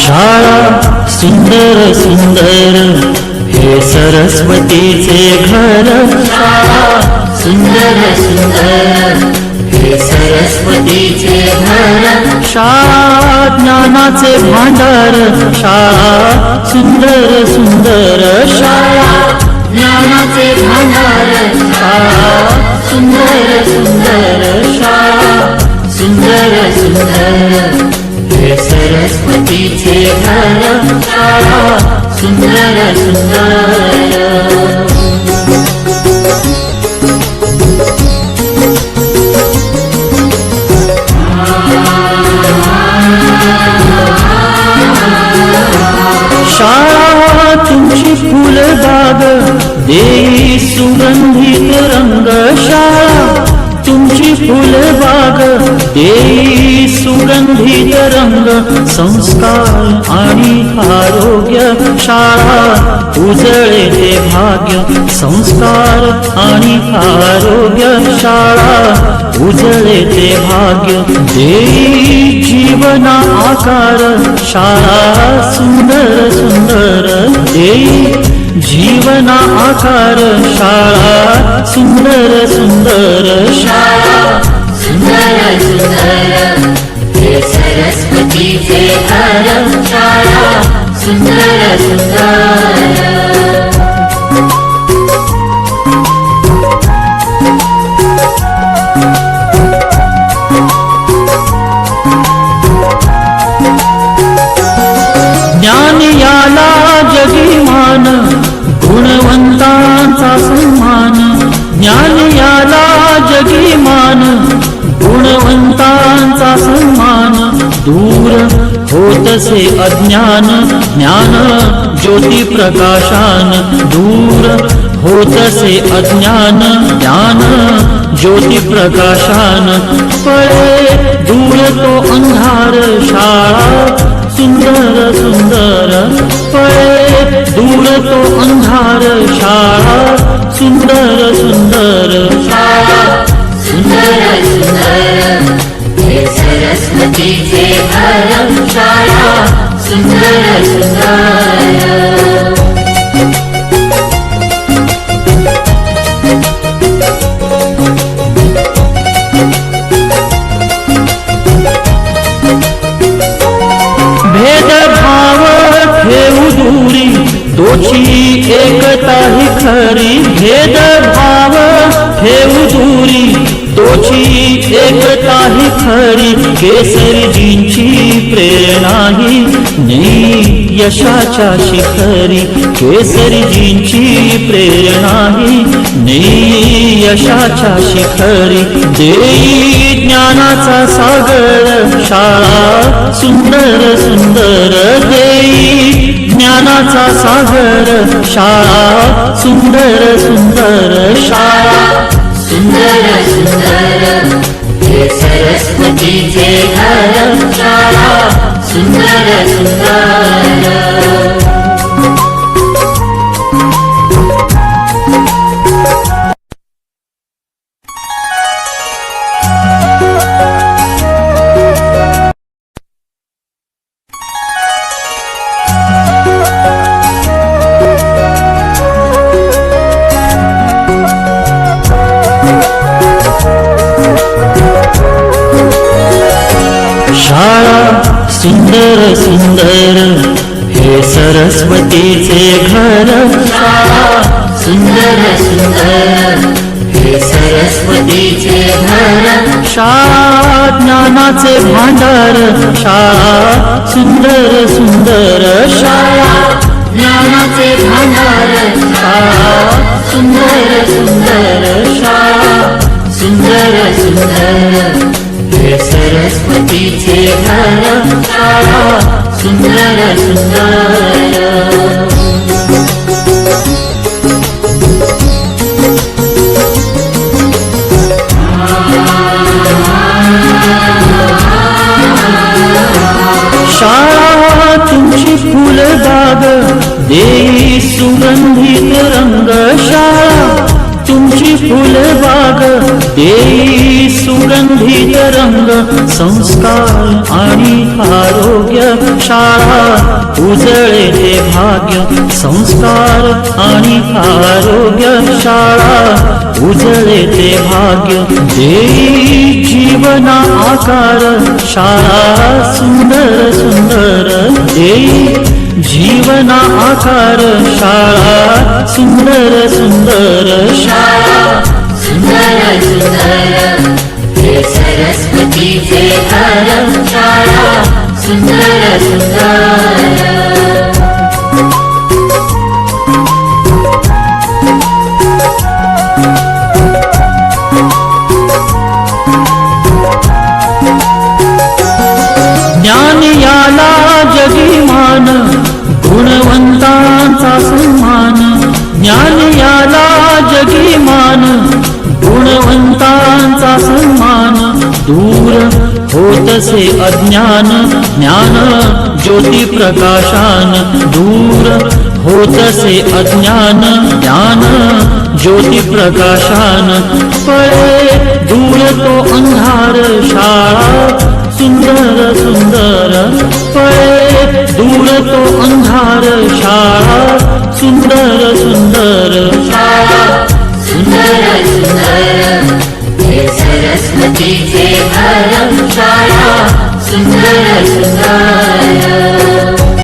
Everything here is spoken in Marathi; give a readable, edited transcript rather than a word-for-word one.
शाळा सुंदर सुंदर हे सरस्वतीचे घर. शाळा सुंदर सुंदर हे सरस्वतीचे घर. शाळा ज्ञानाचे भांडार. शाळा सुंदर सुंदर. शाळा ज्ञानाचे भांडार. शाळा सुंदर सुंदर. शाळा सुंदर सुंदर हे सरस्वतीचे घर. शाळा सुंदर सुंदर. शाळा तुमची फुलबाग देई सुगंधित रंग. शाळा तुमची फुलबाग देई सुगंधित रंग. संस्कार आणि आरोग्य शाळा उजळे ते भाग्य. संस्कार आणि आरोग्य शाळा उजळे ते भाग्य. देई जीवना आकार शाळा सुंदर सुंदर. देई जीवना आकार शाळा सुंदर सुंदर. शाळा सुंदर सुंदर हे सरस्वतीचे घर. शाळा सुंदर सुंदर. ज्ञान याला जगीमान गुणवंतांचा सन्मान. ज्ञान याला जगीमान गुणवंतांचा सन्मान. दूर होतसे अज्ञान ज्ञान ज्योती प्रकाशान. दूर होतसे अज्ञान ज्ञान ज्योती प्रकाशान. पळे दूर तो अंधार शाळा सुंदर सुंदर. पळे दूर तो अंधार शाळा सुंदर सुंदर. शाळा सुंदर सुंदर हे सरस्वतीचे घर. शाळा सुंदर सुंदर. भेदभाव ठेवू दूरी तोची एकता ही खरी. भेदभाव ठेवू दूरी तोची एकता ही खरी. केसरीजींची प्रेरणा ही नेई यशाच्या शिखरी. केसरीजींची प्रेरणा ही नेई यशाच्या शिखरी. देई ज्ञानाचा सागर शाळा सुंदर सुंदर. देई ज्ञानाचा सागर शाळा सुंदर सुंदर. शाळा सुंदर सुंदर हे सरस्वतीचे घर. शाळा सुंदर सुंदर. शाळा सुंदर सुंदर हे सरस्वतीचे घर. शाळा सुंदर सुंदर हे सरस्वतीचे घर. शाळा ज्ञानाचे भांडार. शाळा सुंदर सुंदर. शाळा ज्ञानाचे भांडार. शाळा सुंदर सुंदर. शाळा सुंदर सुंदर हे सरस्वतीचे घर. शाळा सुंदर सुंदर. शाळा तुमची फुलबाग देई सुगंधित रंग. शाळा तुमची फुलबाग देई सुगंधित रंग. संस्कार आणि आरोग्य शाळा उजळे ते भाग्य संस्कार आणि आरोग्य शाळा उजळे ते भाग्य देई जीवना आकार शाळा सुंदर सुंदर देई जीवना आकार शाळा सुंदर सुंदर शाळा सुंदर सुंदर हे सरस्वतीचे घर शाळा सुंदर सुंदर ज्ञान याला जगीमान गुणवंतांचा सन्मान ज्ञान याला जगीमान गुणवंतांचा सन्मान दूर होतसे अज्ञान ज्ञान ज्योती प्रकाशान दूर होतसे अज्ञान ज्ञान ज्योती प्रकाशान पळे दूर तो अंधार शाळा सुंदर सुंदर पळे दूर तो अंधार शाळा सुंदर सुंदर शाळा सुंदर सुंदर हे सरस्वतीचे घर शाळा सुंदर सुंदर